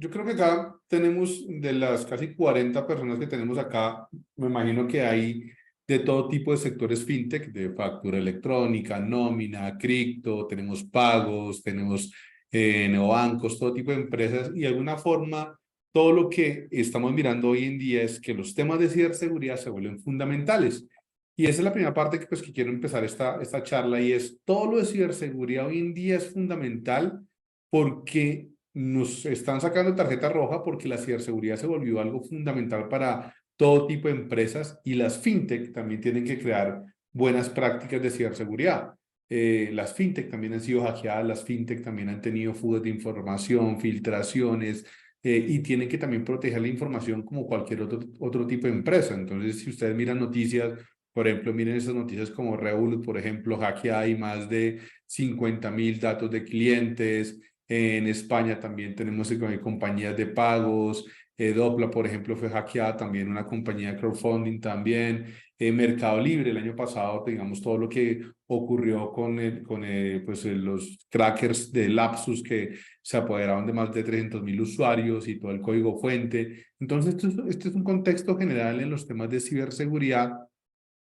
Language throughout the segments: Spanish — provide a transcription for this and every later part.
yo creo que acá tenemos, de las casi 40 personas que tenemos acá, me imagino que hay de todo tipo de sectores fintech, de factura electrónica, nómina, cripto, tenemos pagos, tenemos neobancos, todo tipo de empresas, y de alguna forma todo lo que estamos mirando hoy en día es que los temas de ciberseguridad se vuelven fundamentales. Y esa es la primera parte que quiero empezar esta charla, y es todo lo de ciberseguridad hoy en día es fundamental porque nos están sacando tarjeta roja, porque la ciberseguridad se volvió algo fundamental para todo tipo de empresas, y las fintech también tienen que crear buenas prácticas de ciberseguridad. Las fintech también han sido hackeadas, las fintech también han tenido fugas de información, filtraciones, y tienen que también proteger la información como cualquier otro tipo de empresa. Entonces, si ustedes miran noticias, por ejemplo, miren esas noticias como Revolut, por ejemplo, hackeada y más de 50.000 datos de clientes. En España también tenemos compañías de pagos. Dopla, por ejemplo, fue hackeada también, una compañía de crowdfunding también. Mercado Libre, el año pasado, digamos, todo lo que ocurrió pues, los crackers de Lapsus, que se apoderaron de más de 300.000 usuarios y todo el código fuente. Entonces, este es un contexto general en los temas de ciberseguridad,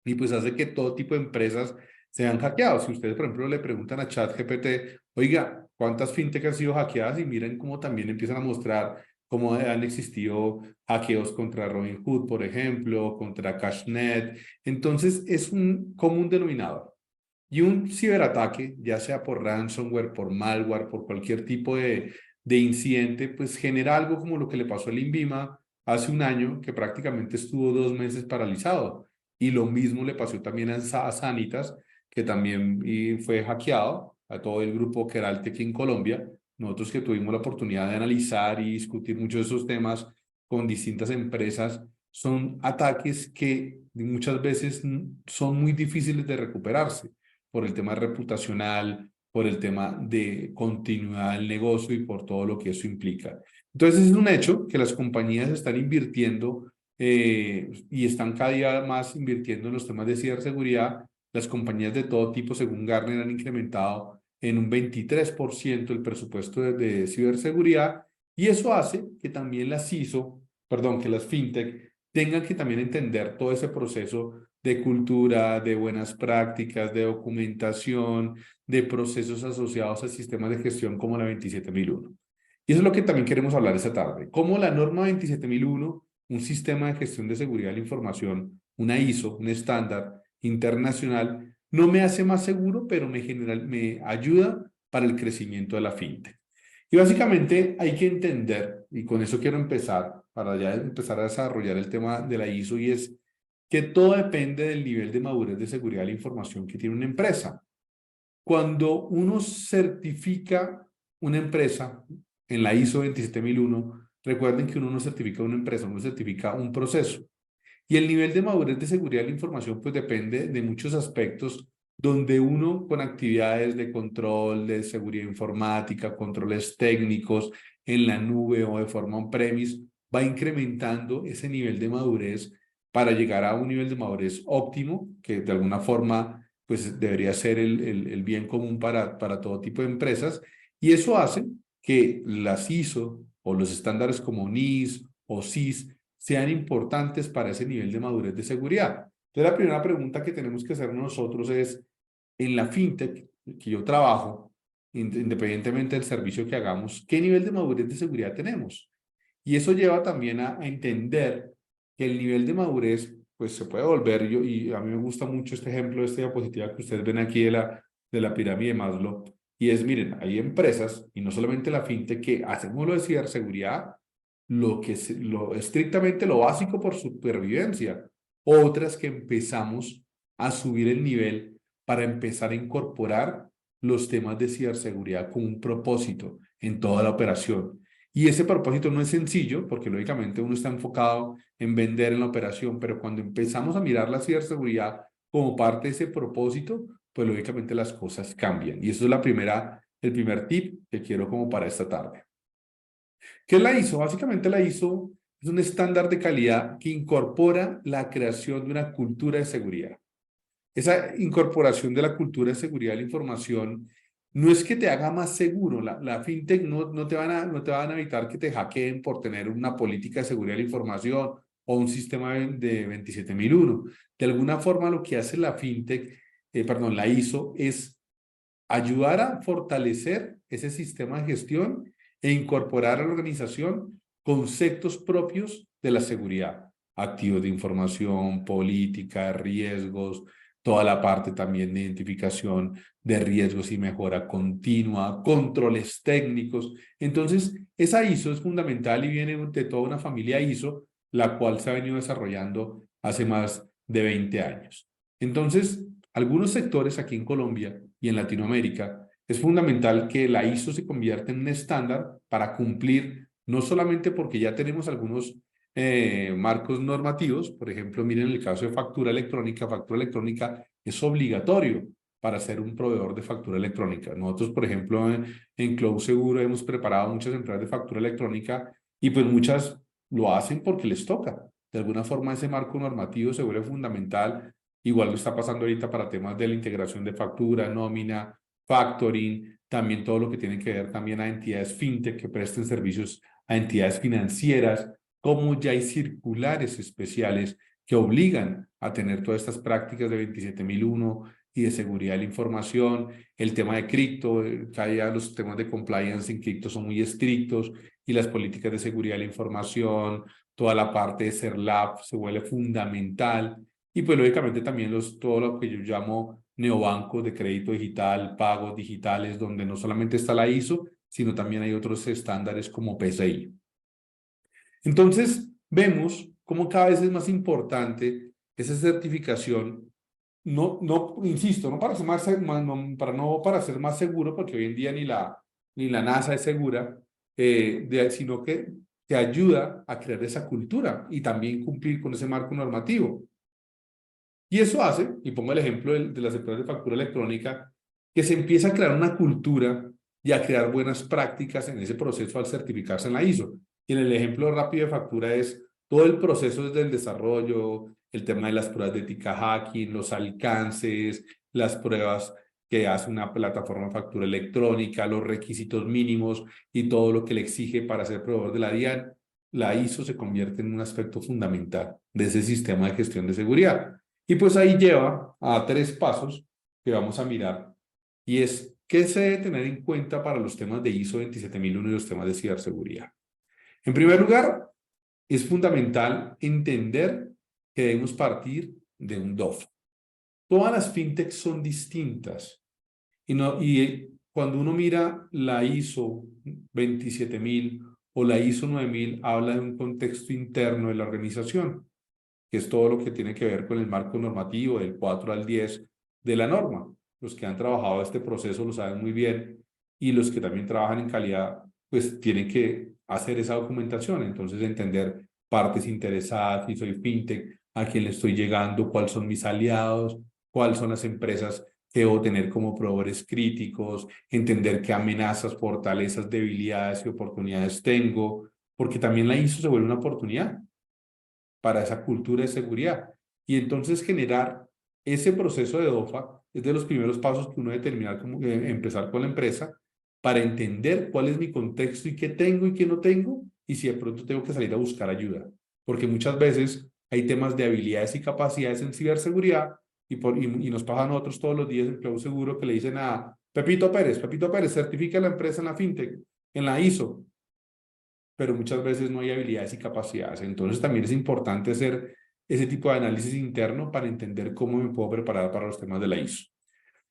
y pues hace que todo tipo de empresas sean hackeados. Si ustedes, por ejemplo, le preguntan a ChatGPT, oiga, ¿cuántas fintech han sido hackeadas? Y miren cómo también empiezan a mostrar cómo han existido hackeos contra Robinhood, por ejemplo, contra Cashnet. Entonces, es un común denominador. Y un ciberataque, ya sea por ransomware, por malware, por cualquier tipo de incidente, pues genera algo como lo que le pasó al INVIMA hace un año, que prácticamente estuvo 2 meses paralizado. Y lo mismo le pasó también a Sanitas, que también fue hackeado, a todo el grupo Keraltec en Colombia. Nosotros que tuvimos la oportunidad de analizar y discutir muchos de esos temas con distintas empresas, son ataques que muchas veces son muy difíciles de recuperarse por el tema reputacional, por el tema de continuidad del negocio y por todo lo que eso implica. Entonces es un hecho que las compañías están invirtiendo, y están cada día más invirtiendo en los temas de ciberseguridad. Las compañías de todo tipo, según Gartner, han incrementado en un 23% el presupuesto de ciberseguridad, y eso hace que también que las fintech tengan que también entender todo ese proceso de cultura, de buenas prácticas, de documentación, de procesos asociados a sistemas de gestión como la 27001. Y eso es lo que también queremos hablar esta tarde. Cómo la norma 27001, un sistema de gestión de seguridad de la información, una ISO, un estándar internacional, no me hace más seguro, pero me ayuda para el crecimiento de la fintech. Y básicamente hay que entender, y con eso quiero empezar, para ya empezar a desarrollar el tema de la ISO, y es que todo depende del nivel de madurez de seguridad de la información que tiene una empresa. Cuando uno certifica una empresa en la ISO 27001, recuerden que uno no certifica una empresa, uno certifica un proceso. Y el nivel de madurez de seguridad de la información pues depende de muchos aspectos, donde uno con actividades de control, de seguridad informática, controles técnicos en la nube o de forma on-premise, va incrementando ese nivel de madurez para llegar a un nivel de madurez óptimo, que de alguna forma pues debería ser el bien común para todo tipo de empresas. Y eso hace que las ISO o los estándares como NIS o SIS sean importantes para ese nivel de madurez de seguridad. Entonces, la primera pregunta que tenemos que hacer nosotros es, en la fintech que yo trabajo, independientemente del servicio que hagamos, ¿qué nivel de madurez de seguridad tenemos? Y eso lleva también a entender que el nivel de madurez, pues se puede volver, y a mí me gusta mucho este ejemplo, esta diapositiva que ustedes ven aquí de la pirámide de Maslow, y es, miren, hay empresas, y no solamente la fintech, que hacemos lo de ciberseguridad, estrictamente lo básico por supervivencia. Otras que empezamos a subir el nivel para empezar a incorporar los temas de ciberseguridad con un propósito en toda la operación. Y ese propósito no es sencillo, porque lógicamente uno está enfocado en vender en la operación, pero cuando empezamos a mirar la ciberseguridad como parte de ese propósito, pues lógicamente las cosas cambian. Y eso es el primer tip que quiero como para esta tarde. ¿Qué es la ISO? Básicamente la ISO es un estándar de calidad que incorpora la creación de una cultura de seguridad. Esa incorporación de la cultura de seguridad de la información no es que te haga más seguro, la fintech no te van a evitar que te hackeen por tener una política de seguridad de la información o un sistema de 27001. De alguna forma lo que hace la fintech, perdón, la ISO es ayudar a fortalecer ese sistema de gestión e incorporar a la organización conceptos propios de la seguridad, activos de información, política, riesgos, toda la parte también de identificación de riesgos y mejora continua, controles técnicos. Entonces, esa ISO es fundamental y viene de toda una familia ISO, la cual se ha venido desarrollando hace más de 20 años. Entonces, algunos sectores aquí en Colombia y en Latinoamérica, es fundamental que la ISO se convierta en un estándar para cumplir, no solamente porque ya tenemos algunos marcos normativos, por ejemplo, miren el caso de factura electrónica es obligatorio para ser un proveedor de factura electrónica. Nosotros, por ejemplo, en Cloud Seguro hemos preparado muchas empresas de factura electrónica y pues muchas lo hacen porque les toca. De alguna forma ese marco normativo se vuelve fundamental. Igual lo está pasando ahorita para temas de la integración de factura, nómina, factoring, también todo lo que tiene que ver también a entidades fintech que presten servicios a entidades financieras, como ya hay circulares especiales que obligan a tener todas estas prácticas de 27001 y de seguridad de la información, el tema de cripto, ya los temas de compliance en cripto son muy estrictos y las políticas de seguridad de la información, toda la parte de CERLAP se vuelve fundamental. Y pues lógicamente también todo lo que yo llamo neobancos de crédito digital, pagos digitales, donde no solamente está la ISO, sino también hay otros estándares como PCI. Entonces, vemos cómo cada vez es más importante esa certificación, insisto, no para ser para ser más seguro, porque hoy en día ni la NASA es segura, sino que te ayuda a crear esa cultura y también cumplir con ese marco normativo. Y eso hace, y pongo el ejemplo de las empresas de factura electrónica, que se empieza a crear una cultura y a crear buenas prácticas en ese proceso al certificarse en la ISO. Y en el ejemplo rápido de factura es todo el proceso desde el desarrollo, el tema de las pruebas de ética hacking, los alcances, las pruebas que hace una plataforma de factura electrónica, los requisitos mínimos y todo lo que le exige para ser proveedor de la DIAN. La ISO se convierte en un aspecto fundamental de ese sistema de gestión de seguridad. Y pues ahí lleva a 3 pasos que vamos a mirar, y es qué se debe tener en cuenta para los temas de ISO 27001 y los temas de ciberseguridad. En primer lugar, es fundamental entender que debemos partir de un DOF. Todas las fintechs son distintas y cuando uno mira la ISO 27000 o la ISO 9000, habla de un contexto interno de la organización, que es todo lo que tiene que ver con el marco normativo del 4 al 10 de la norma. Los que han trabajado este proceso lo saben muy bien y los que también trabajan en calidad, pues tienen que hacer esa documentación. Entonces, entender partes interesadas, si soy fintech, a quién le estoy llegando, cuáles son mis aliados, cuáles son las empresas que debo tener como proveedores críticos, entender qué amenazas, fortalezas, debilidades y oportunidades tengo, porque también la ISO se vuelve una oportunidad para esa cultura de seguridad. Y entonces generar ese proceso de DOFA es de los primeros pasos que uno debe terminar como empezar con la empresa para entender cuál es mi contexto y qué tengo y qué no tengo, y si de pronto tengo que salir a buscar ayuda. Porque muchas veces hay temas de habilidades y capacidades en ciberseguridad y nos pasa a nosotros todos los días en Cloud Seguro que le dicen a Pepito Pérez, certifica la empresa en la fintech, en la ISO, pero muchas veces no hay habilidades y capacidades. Entonces también es importante hacer ese tipo de análisis interno para entender cómo me puedo preparar para los temas de la ISO.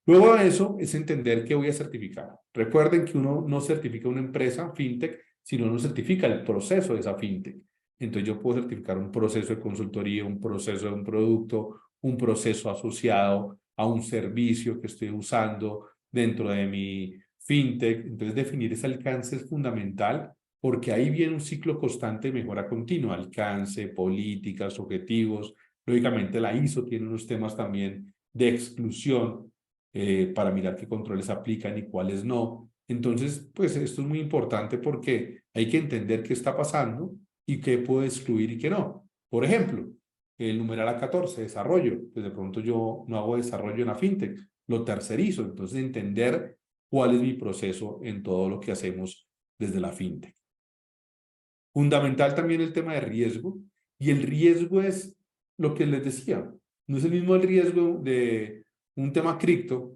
Luego de eso es entender qué voy a certificar. Recuerden que uno no certifica una empresa fintech, sino uno certifica el proceso de esa fintech. Entonces yo puedo certificar un proceso de consultoría, un proceso de un producto, un proceso asociado a un servicio que estoy usando dentro de mi fintech. Entonces definir ese alcance es fundamental porque ahí viene un ciclo constante de mejora continua, alcance, políticas, objetivos. Lógicamente la ISO tiene unos temas también de exclusión para mirar qué controles aplican y cuáles no. Entonces, pues esto es muy importante porque hay que entender qué está pasando y qué puedo excluir y qué no. Por ejemplo, el numeral A14, desarrollo. Pues de pronto yo no hago desarrollo en la fintech, lo tercerizo. Entonces, entender cuál es mi proceso en todo lo que hacemos desde la fintech. Fundamental también el tema de riesgo, y el riesgo es lo que les decía, no es el mismo el riesgo de un tema cripto,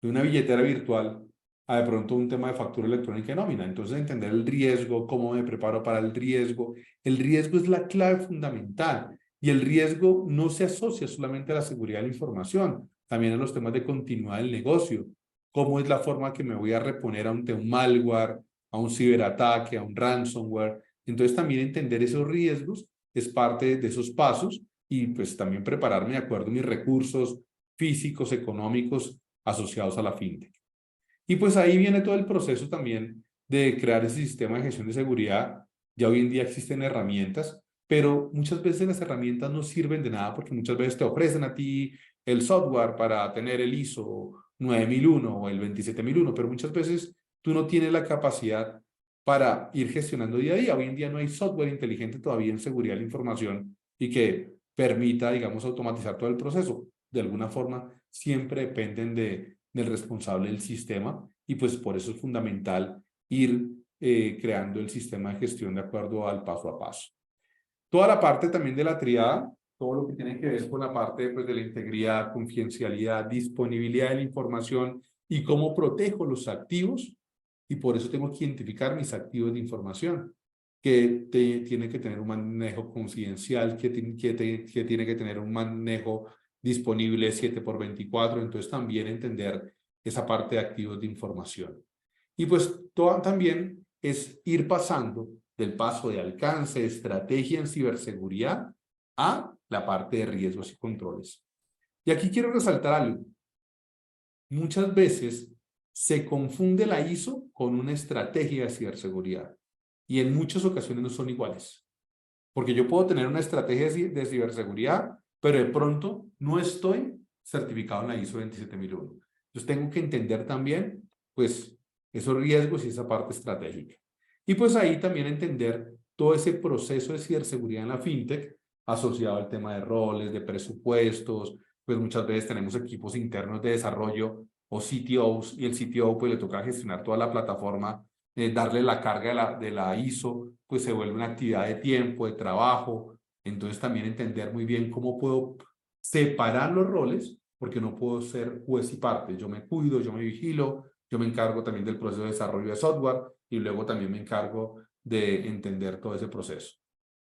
de una billetera virtual, a de pronto un tema de factura electrónica y nómina. Entonces, entender el riesgo, cómo me preparo para el riesgo es la clave fundamental, y el riesgo no se asocia solamente a la seguridad de la información, también a los temas de continuidad del negocio, cómo es la forma que me voy a reponer ante un malware, a un ciberataque, a un ransomware. Entonces también entender esos riesgos es parte de esos pasos, y pues también prepararme de acuerdo a mis recursos físicos, económicos asociados a la fintech. Y pues ahí viene todo el proceso también de crear ese sistema de gestión de seguridad. Ya hoy en día existen herramientas, pero muchas veces las herramientas no sirven de nada porque muchas veces te ofrecen a ti el software para tener el ISO 9001 o el 27001, pero muchas veces tú no tienes la capacidad para ir gestionando día a día. Hoy en día no hay software inteligente todavía en seguridad de la información y que permita, digamos, automatizar todo el proceso. De alguna forma, siempre dependen del responsable del sistema, y pues por eso es fundamental ir creando el sistema de gestión de acuerdo al paso a paso. Toda la parte también de la triada, todo lo que tiene que ver con la parte pues, de la integridad, confidencialidad, disponibilidad de la información y cómo protejo los activos, y por eso tengo que identificar mis activos de información, que tiene que tener un manejo confidencial, que tiene que tener un manejo disponible 7x24, entonces también entender esa parte de activos de información. Y pues también es ir pasando del paso de alcance, estrategia en ciberseguridad, a la parte de riesgos y controles. Y aquí quiero resaltar algo. Muchas veces se confunde la ISO con una estrategia de ciberseguridad, y en muchas ocasiones no son iguales. Porque yo puedo tener una estrategia de ciberseguridad, pero de pronto no estoy certificado en la ISO 27001. Entonces tengo que entender también, pues, esos riesgos y esa parte estratégica. Y pues ahí también entender todo ese proceso de ciberseguridad en la fintech asociado al tema de roles, de presupuestos. Pues muchas veces tenemos equipos internos de desarrollo o CTOs, y el CTO pues le toca gestionar toda la plataforma, darle la carga de la ISO, pues se vuelve una actividad de tiempo, de trabajo. Entonces también entender muy bien cómo puedo separar los roles, porque no puedo ser juez y parte. Yo me cuido, yo me vigilo, yo me encargo también del proceso de desarrollo de software, y luego también me encargo de entender todo ese proceso.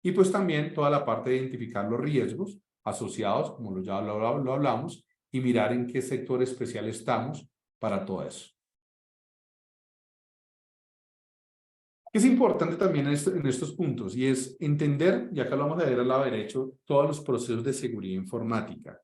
Y pues también toda la parte de identificar los riesgos asociados, como ya lo hablamos, y mirar en qué sector especial estamos para todo eso. Es importante también en estos puntos, y es entender, y acá lo vamos a ver al lado derecho, todos los procesos de seguridad informática.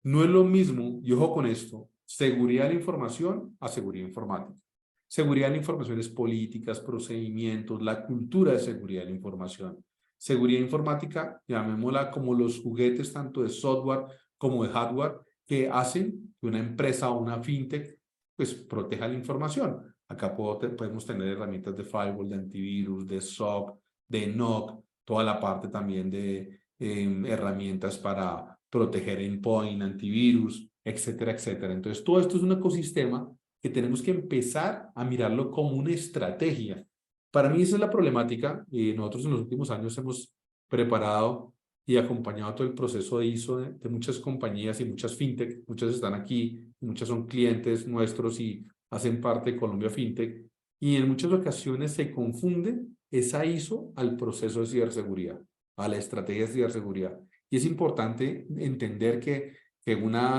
No es lo mismo, y ojo con esto, seguridad de la información a seguridad informática. Seguridad de la información es políticas, procedimientos, la cultura de seguridad de la información. Seguridad informática, llamémosla como los juguetes tanto de software como de hardware que hacen que una empresa o una fintech pues proteja la información. Acá podemos tener herramientas de firewall, de antivirus, de SOC, de NOC, toda la parte también de herramientas para proteger endpoint, antivirus, etcétera, etcétera. Entonces, todo esto es un ecosistema que tenemos que empezar a mirarlo como una estrategia. Para mí esa es la problemática, y nosotros en los últimos años hemos preparado y acompañado todo el proceso de ISO de muchas compañías y muchas fintech. Muchas están aquí, muchas son clientes nuestros y hacen parte de Colombia Fintech, y en muchas ocasiones se confunde esa ISO al proceso de ciberseguridad, a la estrategia de ciberseguridad. Y es importante entender que una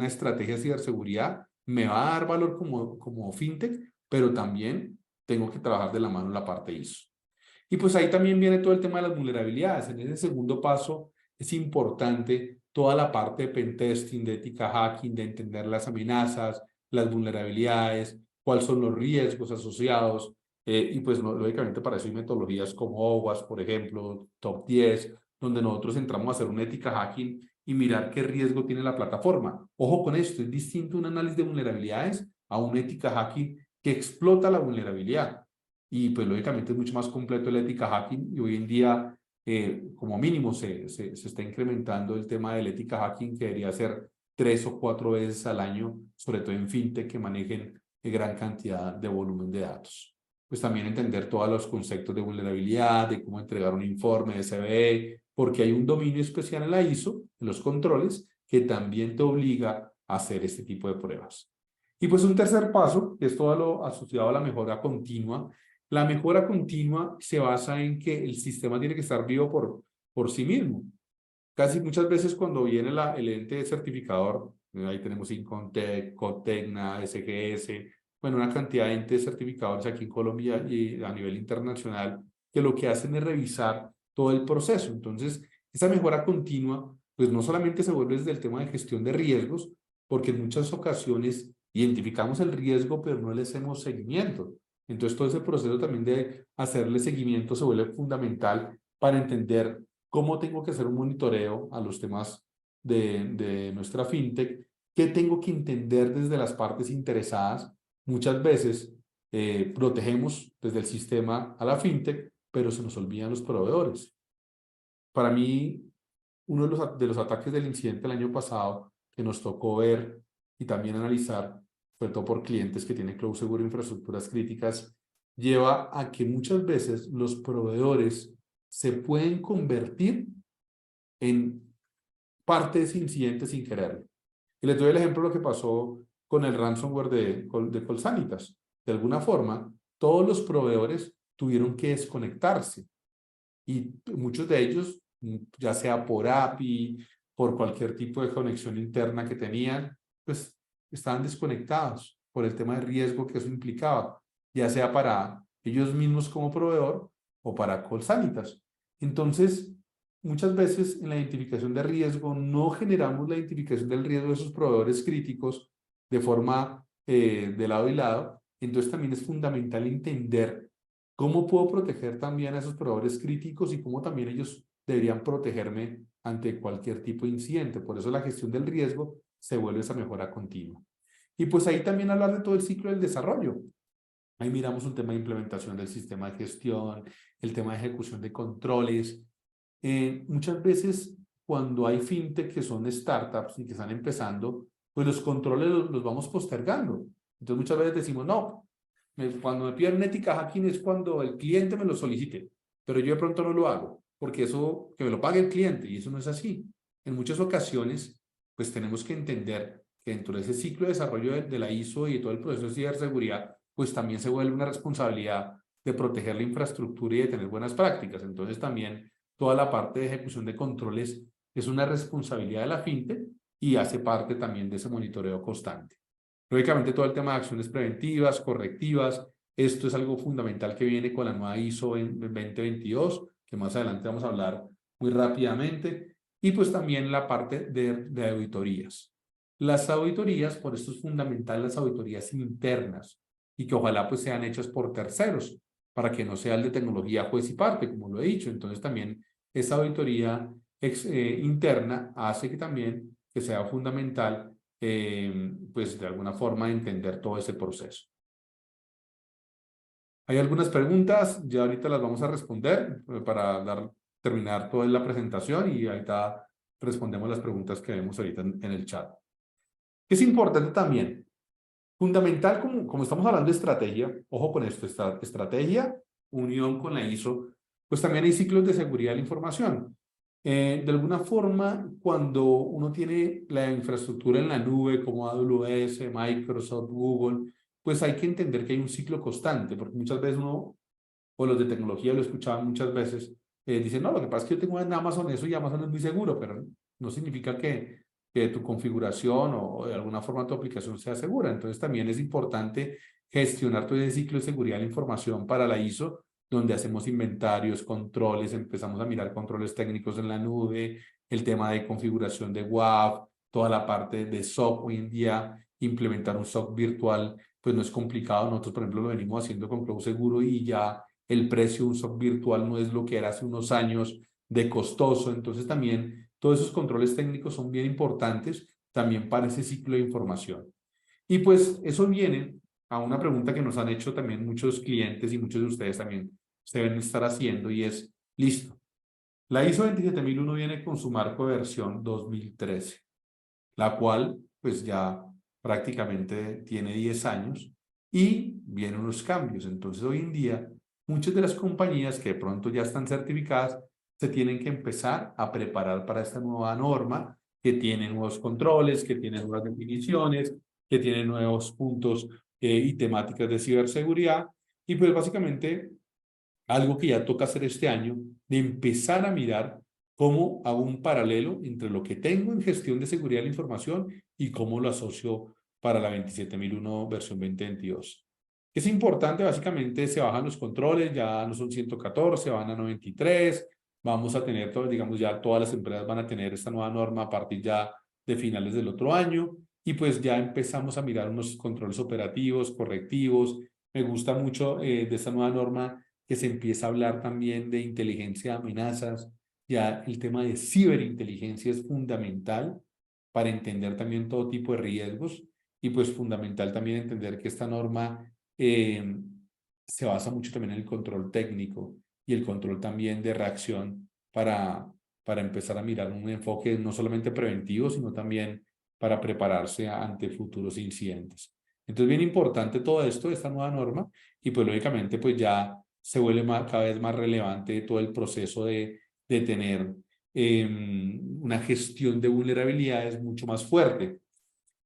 estrategia de ciberseguridad me va a dar valor como fintech, pero también tengo que trabajar de la mano en la parte ISO. Y pues ahí también viene todo el tema de las vulnerabilidades. En ese segundo paso es importante toda la parte de pentesting, de ética hacking, de entender las amenazas, las vulnerabilidades, cuáles son los riesgos asociados. Y pues lógicamente para eso hay metodologías como OWASP, por ejemplo, Top 10, donde nosotros entramos a hacer una ética hacking y mirar qué riesgo tiene la plataforma. Ojo con esto, es distinto un análisis de vulnerabilidades a una ética hacking que explota la vulnerabilidad. Y pues lógicamente es mucho más completo el ética hacking, y hoy en día como mínimo se está incrementando el tema del ética hacking, que debería ser 3 o 4 veces al año, sobre todo en fintech que manejen gran cantidad de volumen de datos. Pues también entender todos los conceptos de vulnerabilidad, de cómo entregar un informe de CVE, porque hay un dominio especial en la ISO, en los controles, que también te obliga a hacer este tipo de pruebas. Y pues un tercer paso, que es todo lo asociado a la mejora continua. La mejora continua se basa en que el sistema tiene que estar vivo por sí mismo. Casi muchas veces cuando viene el ente certificador, ahí tenemos Incontec, Cotecna, SGS, bueno, una cantidad de entes certificadores aquí en Colombia y a nivel internacional, que lo que hacen es revisar todo el proceso. Entonces, esa mejora continua, pues no solamente se vuelve desde el tema de gestión de riesgos, porque en muchas ocasiones identificamos el riesgo, pero no le hacemos seguimiento. Entonces, todo ese proceso también de hacerle seguimiento se vuelve fundamental para entender cómo tengo que hacer un monitoreo a los temas de nuestra fintech, qué tengo que entender desde las partes interesadas. Muchas veces protegemos desde el sistema a la fintech, pero se nos olvidan los proveedores. Para mí, uno de los ataques del incidente el año pasado que nos tocó ver y también analizar, sobre todo por clientes que tienen Cloud Seguro infraestructuras críticas, lleva a que muchas veces los proveedores se pueden convertir en parte de ese incidente sin quererlo. Y les doy el ejemplo de lo que pasó con el ransomware de Colsanitas. De alguna forma, todos los proveedores tuvieron que desconectarse y muchos de ellos, ya sea por API, por cualquier tipo de conexión interna que tenían, pues estaban desconectados por el tema de riesgo que eso implicaba, ya sea para ellos mismos como proveedor o para Colsanitas. Entonces, muchas veces en la identificación de riesgo no generamos la identificación del riesgo de esos proveedores críticos de forma de lado y lado. Entonces también es fundamental entender cómo puedo proteger también a esos proveedores críticos y cómo también ellos deberían protegerme ante cualquier tipo de incidente. Por eso la gestión del riesgo se vuelve esa mejora continua. Y pues ahí también hablar de todo el ciclo del desarrollo. Ahí miramos un tema de implementación del sistema de gestión, el tema de ejecución de controles. Muchas veces cuando hay fintech que son startups y que están empezando, pues los controles los vamos postergando. Entonces muchas veces decimos, no, cuando me piden ética hacking es cuando el cliente me lo solicite, pero yo de pronto no lo hago, porque eso, que me lo pague el cliente, y eso no es así. En muchas ocasiones, pues tenemos que entender que dentro de ese ciclo de desarrollo de la ISO y de todo el proceso de ciberseguridad, pues también se vuelve una responsabilidad de proteger la infraestructura y de tener buenas prácticas. Entonces también toda la parte de ejecución de controles es una responsabilidad de la fintech y hace parte también de ese monitoreo constante. Lógicamente todo el tema de acciones preventivas, correctivas, esto es algo fundamental que viene con la nueva ISO en 2022, que más adelante vamos a hablar muy rápidamente, y pues también la parte de auditorías. Las auditorías, por esto es fundamental las auditorías internas, y que ojalá pues sean hechas por terceros, para que no sea el de tecnología juez y parte, como lo he dicho. Entonces también esa auditoría interna hace que también que sea fundamental pues de alguna forma entender todo ese proceso. Hay algunas preguntas, ya ahorita las vamos a responder para terminar toda la presentación y ahorita respondemos las preguntas que vemos ahorita en el chat. Es importante también, fundamental como estamos hablando de estrategia, ojo con esto, estrategia, unión con la ISO, pues también hay ciclos de seguridad de la información. De alguna forma, cuando uno tiene la infraestructura en la nube como AWS, Microsoft, Google, pues hay que entender que hay un ciclo constante, porque muchas veces uno, o los de tecnología lo escuchaban muchas veces, dicen, no, lo que pasa es que yo tengo en Amazon eso y Amazon es muy seguro, pero no significa que tu configuración o de alguna forma tu aplicación sea segura. Entonces también es importante gestionar todo ese ciclo de seguridad de la información para la ISO, donde hacemos inventarios, controles, empezamos a mirar controles técnicos en la nube, el tema de configuración de WAF, toda la parte de SOC hoy en día, implementar un SOC virtual, pues no es complicado. Nosotros, por ejemplo, lo venimos haciendo con Cloud Seguro y ya el precio de un SOC virtual no es lo que era hace unos años de costoso. Entonces también todos esos controles técnicos son bien importantes también para ese ciclo de información. Y pues eso viene a una pregunta que nos han hecho también muchos clientes y muchos de ustedes también se deben estar haciendo y es, listo, la ISO 27001 viene con su marco de versión 2013, la cual pues ya prácticamente tiene 10 años y vienen unos cambios. Entonces, hoy en día, muchas de las compañías que de pronto ya están certificadas se tienen que empezar a preparar para esta nueva norma que tiene nuevos controles, que tiene nuevas definiciones, que tiene nuevos puntos y temáticas de ciberseguridad. Y pues básicamente algo que ya toca hacer este año, de empezar a mirar cómo hago un paralelo entre lo que tengo en gestión de seguridad de la información y cómo lo asocio para la 27001 versión 2022. Es importante, básicamente se bajan los controles, ya no son 114, van a 93, vamos a tener, digamos, ya todas las empresas van a tener esta nueva norma a partir ya de finales del otro año, y pues ya empezamos a mirar unos controles operativos, correctivos. Me gusta mucho de esta nueva norma que se empieza a hablar también de inteligencia de amenazas. Ya el tema de ciberinteligencia es fundamental para entender también todo tipo de riesgos, y pues fundamental también entender que esta norma se basa mucho también en el control técnico y el control también de reacción para empezar a mirar un enfoque no solamente preventivo, sino también para prepararse ante futuros incidentes. Entonces, bien importante todo esto, esta nueva norma, y pues lógicamente pues ya se vuelve cada vez más relevante todo el proceso de tener una gestión de vulnerabilidades mucho más fuerte.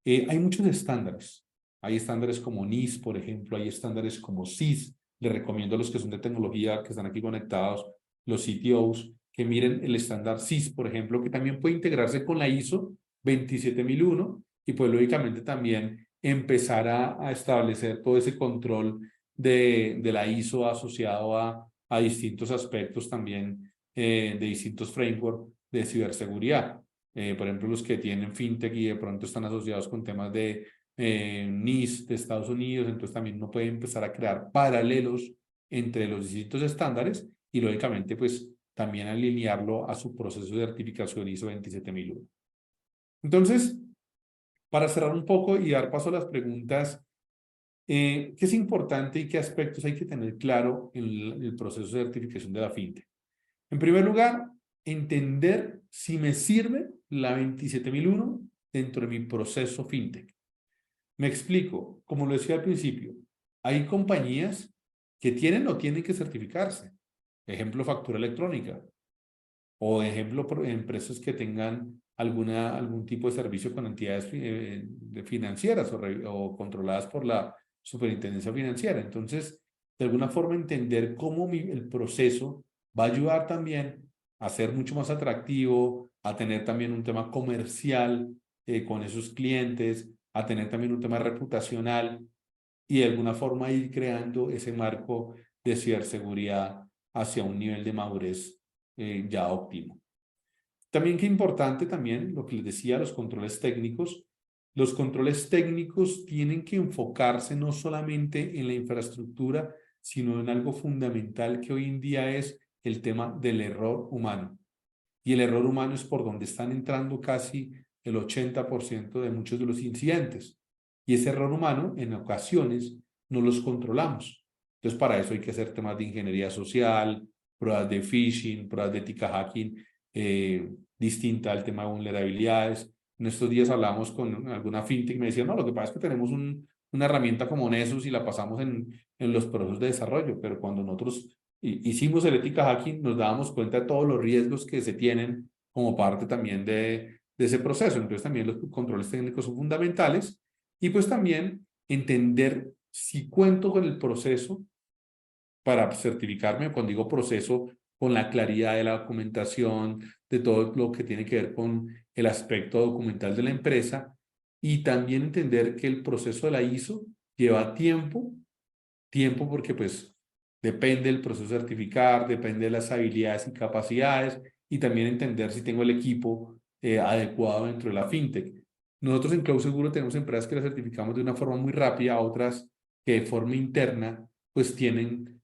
Hay muchos estándares. Hay estándares como NIST, por ejemplo, hay estándares como CIS. Les recomiendo a los que son de tecnología, que están aquí conectados, los CTOs, que miren el estándar CIS, por ejemplo, que también puede integrarse con la ISO 27001 y pues lógicamente también empezar a establecer todo ese control de la ISO asociado a distintos aspectos también de distintos frameworks de ciberseguridad. Por ejemplo, los que tienen fintech y de pronto están asociados con temas de NIST de Estados Unidos, entonces también uno puede empezar a crear paralelos entre los distintos estándares y lógicamente pues también alinearlo a su proceso de certificación ISO 27001. Entonces, para cerrar un poco y dar paso a las preguntas, ¿qué es importante y qué aspectos hay que tener claro en el proceso de certificación de la fintech? En primer lugar, entender si me sirve la 27001 dentro de mi proceso fintech. Me explico, como lo decía al principio, hay compañías que tienen o tienen que certificarse. Ejemplo, factura electrónica. O ejemplo, empresas que tengan algún tipo de servicio con entidades financieras o controladas por la superintendencia financiera. Entonces, de alguna forma, entender cómo el proceso va a ayudar también a ser mucho más atractivo, a tener también un tema comercial con esos clientes, a tener también un tema reputacional y de alguna forma ir creando ese marco de ciberseguridad hacia un nivel de madurez ya óptimo. También qué importante también lo que les decía, los controles técnicos. Los controles técnicos tienen que enfocarse no solamente en la infraestructura, sino en algo fundamental que hoy en día es el tema del error humano. Y el error humano es por donde están entrando casi el 80% de muchos de los incidentes. Y ese error humano, en ocasiones, no los controlamos. Entonces, para eso hay que hacer temas de ingeniería social, pruebas de phishing, pruebas de ética hacking, distinta al tema de vulnerabilidades. En estos días hablamos con alguna fintech y me decían, no, lo que pasa es que tenemos una herramienta como Nessus y la pasamos en los procesos de desarrollo, pero cuando nosotros hicimos el ética hacking, nos dábamos cuenta de todos los riesgos que se tienen como parte también de ese proceso. Entonces también los controles técnicos son fundamentales y pues también entender si cuento con el proceso para certificarme. Cuando digo proceso, con la claridad de la documentación, de todo lo que tiene que ver con el aspecto documental de la empresa, y también entender que el proceso de la ISO lleva tiempo porque pues depende del proceso de certificar, depende de las habilidades y capacidades, y también entender si tengo el equipo adecuado dentro de la fintech. Nosotros en Cloud Seguro tenemos empresas que las certificamos de una forma muy rápida, otras que de forma interna pues tienen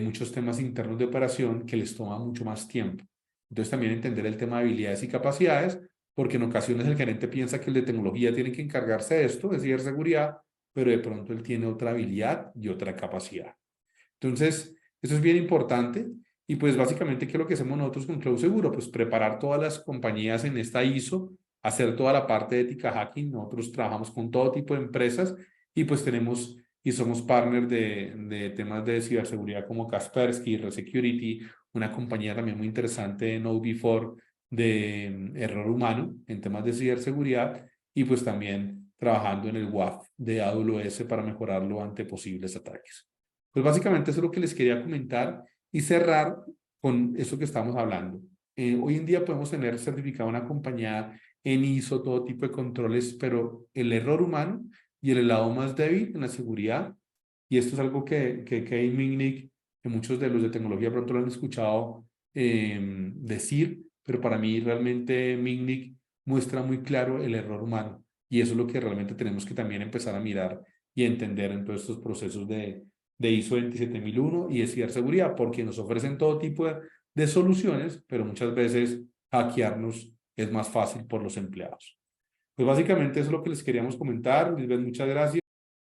muchos temas internos de operación que les toma mucho más tiempo. Entonces también entender el tema de habilidades y capacidades, porque en ocasiones el gerente piensa que el de tecnología tiene que encargarse de esto, de ciberseguridad, pero de pronto él tiene otra habilidad y otra capacidad. Entonces, eso es bien importante. Y pues básicamente, ¿qué es lo que hacemos nosotros con Cloud Seguro? Pues preparar todas las compañías en esta ISO, hacer toda la parte de ética hacking. Nosotros trabajamos con todo tipo de empresas y pues tenemos y somos partner de temas de ciberseguridad como Kaspersky, Resecurity, una compañía también muy interesante en KnowBe4 de error humano en temas de ciberseguridad y pues también trabajando en el WAF de AWS para mejorarlo ante posibles ataques. Pues básicamente eso es lo que les quería comentar y cerrar con eso que estamos hablando. Hoy en día podemos tener certificada una compañía en ISO, todo tipo de controles, pero el error humano y el lado más débil en la seguridad, y esto es algo que Kay Minnick, que muchos de los de tecnología pronto lo han escuchado decir, pero para mí realmente Minnick muestra muy claro el error humano, y eso es lo que realmente tenemos que también empezar a mirar y entender en todos estos procesos de ISO 27001 y de ciberseguridad, porque nos ofrecen todo tipo de soluciones, pero muchas veces hackearnos es más fácil por los empleados. Pues básicamente eso es lo que les queríamos comentar. Lisbeth, muchas gracias.